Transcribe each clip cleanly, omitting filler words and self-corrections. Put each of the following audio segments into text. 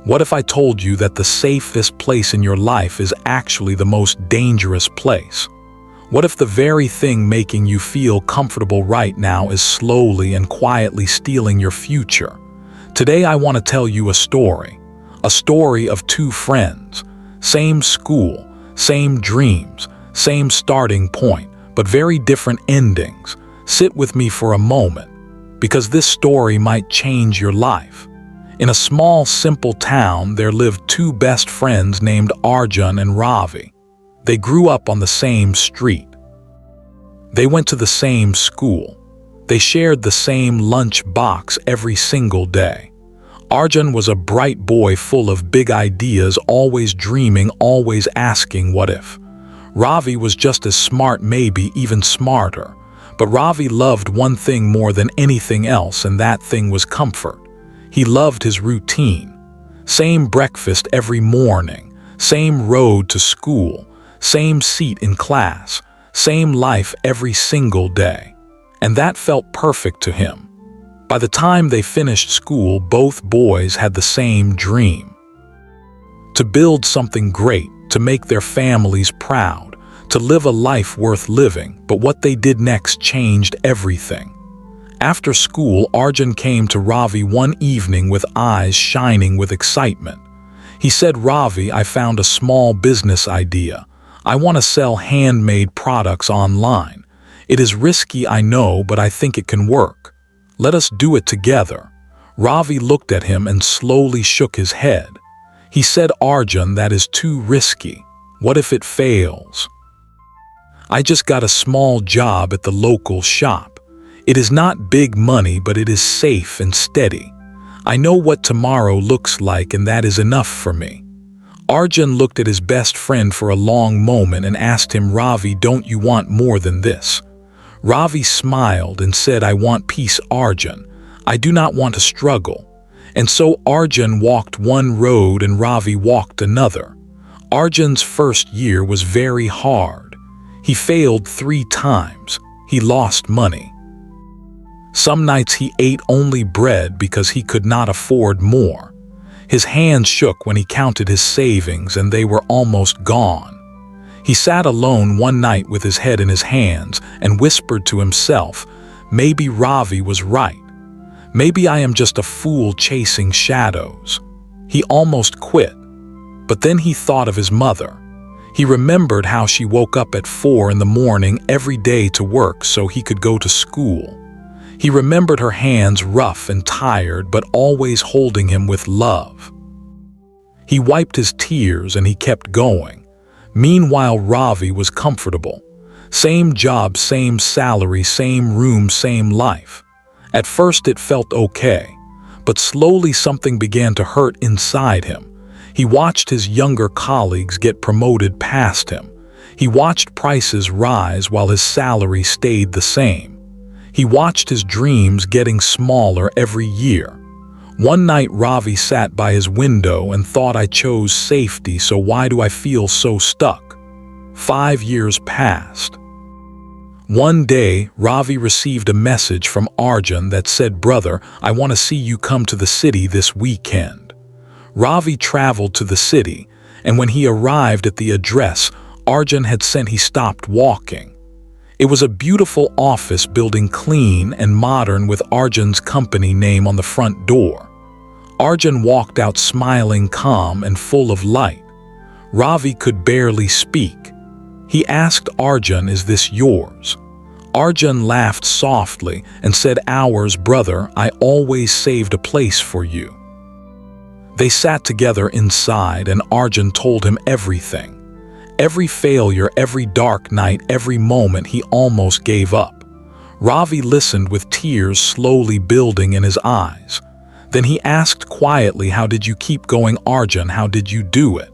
What if I told you that the safest place in your life is actually the most dangerous place? What if the very thing making you feel comfortable right now is slowly and quietly stealing your future? Today I want to tell you a story of two friends, same school, same dreams, same starting point, but very different endings. Sit with me for a moment, because this story might change your life. In a small, simple town, there lived two best friends named Arjun and Ravi. They grew up on the same street. They went to the same school. They shared the same lunch box every single day. Arjun was a bright boy full of big ideas, always dreaming, always asking what if. Ravi was just as smart, maybe even smarter. But Ravi loved one thing more than anything else, and that thing was comfort. He loved his routine. Same breakfast every morning, same road to school, same seat in class, same life every single day. And that felt perfect to him. By the time they finished school, both boys had the same dream: to build something great, to make their families proud, to live a life worth living. But what they did next changed everything. After school, Arjun came to Ravi one evening with eyes shining with excitement. He said, "Ravi, I found a small business idea. I want to sell handmade products online. It is risky, I know, but I think it can work. Let us do it together." Ravi looked at him and slowly shook his head. He said, "Arjun, that is too risky. What if it fails? I just got a small job at the local shop. It is not big money, but it is safe and steady. I know what tomorrow looks like, and that is enough for me." Arjun looked at his best friend for a long moment and asked him, "Ravi, don't you want more than this?" Ravi smiled and said, "I want peace, Arjun. I do not want to struggle." And so Arjun walked one road and Ravi walked another. Arjun's first year was very hard. He failed 3 times. He lost money. Some nights he ate only bread because he could not afford more. His hands shook when he counted his savings, and they were almost gone. He sat alone one night with his head in his hands and whispered to himself, "Maybe Ravi was right. Maybe I am just a fool chasing shadows." He almost quit. But then he thought of his mother. He remembered how she woke up at 4 in the morning every day to work so he could go to school. He remembered her hands, rough and tired, but always holding him with love. He wiped his tears and he kept going. Meanwhile, Ravi was comfortable. Same job, same salary, same room, same life. At first it felt okay, but slowly something began to hurt inside him. He watched his younger colleagues get promoted past him. He watched prices rise while his salary stayed the same. He watched his dreams getting smaller every year. One night Ravi sat by his window and thought, "I chose safety, so why do I feel so stuck?" 5 years passed. One day, Ravi received a message from Arjun that said, "Brother, I want to see you come to the city this weekend." Ravi traveled to the city, and when he arrived at the address Arjun had sent, he stopped walking. It was a beautiful office building, clean and modern, with Arjun's company name on the front door. Arjun walked out smiling, calm and full of light. Ravi could barely speak. He asked Arjun, "Is this yours?" Arjun laughed softly and said, "Ours, brother. I always saved a place for you." They sat together inside and Arjun told him everything. Every failure, every dark night, every moment he almost gave up. Ravi listened with tears slowly building in his eyes. Then he asked quietly, "How did you keep going, Arjun? How did you do it?"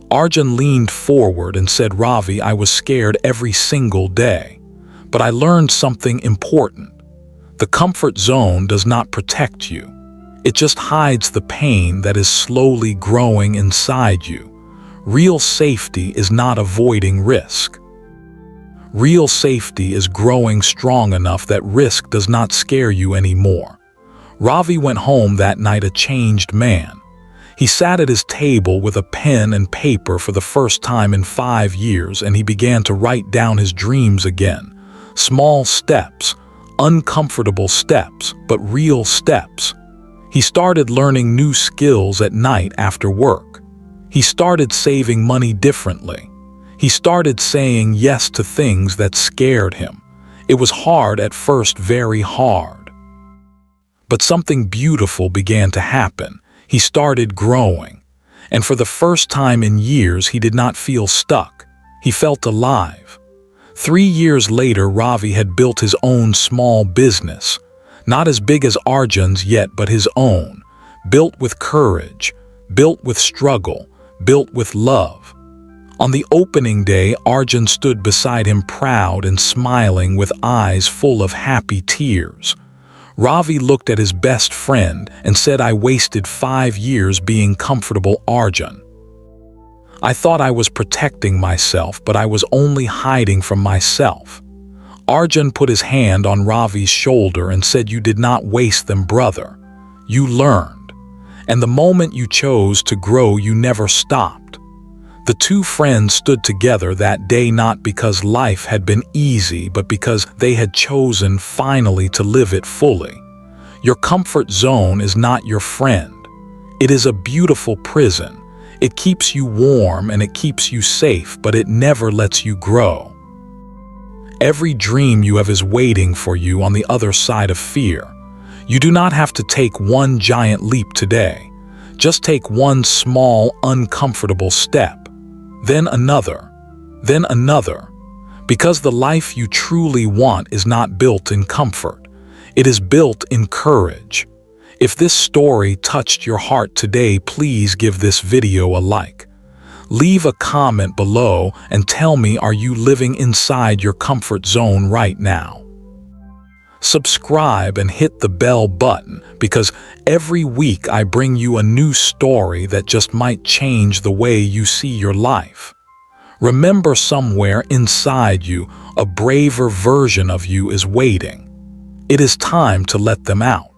Arjun leaned forward and said, "Ravi, I was scared every single day. But I learned something important. The comfort zone does not protect you. It just hides the pain that is slowly growing inside you. Real safety is not avoiding risk. Real safety is growing strong enough that risk does not scare you anymore." Ravi went home that night a changed man. He sat at his table with a pen and paper for the first time in 5 years, and he began to write down his dreams again. Small steps, uncomfortable steps, but real steps. He started learning new skills at night after work. He started saving money differently. He started saying yes to things that scared him. It was hard at first, very hard. But something beautiful began to happen. He started growing. And for the first time in years, he did not feel stuck. He felt alive. 3 years later, Ravi had built his own small business. Not as big as Arjun's yet, but his own. Built with courage, built with struggle, built with love. On the opening day, Arjun stood beside him proud and smiling with eyes full of happy tears. Ravi looked at his best friend and said, "I wasted 5 years being comfortable, Arjun. I thought I was protecting myself, but I was only hiding from myself." Arjun put his hand on Ravi's shoulder and said, "You did not waste them, brother. You learned. And the moment you chose to grow, you never stopped." The two friends stood together that day not because life had been easy, but because they had chosen finally to live it fully. Your comfort zone is not your friend. It is a beautiful prison. It keeps you warm and it keeps you safe, but it never lets you grow. Every dream you have is waiting for you on the other side of fear. You do not have to take one giant leap today. Just take one small, uncomfortable step. Then another, then another. Because the life you truly want is not built in comfort. It is built in courage. If this story touched your heart today, please give this video a like. Leave a comment below and tell me, are you living inside your comfort zone right now? Subscribe and hit the bell button, because every week I bring you a new story that just might change the way you see your life. Remember, somewhere inside you, a braver version of you is waiting. It is time to let them out.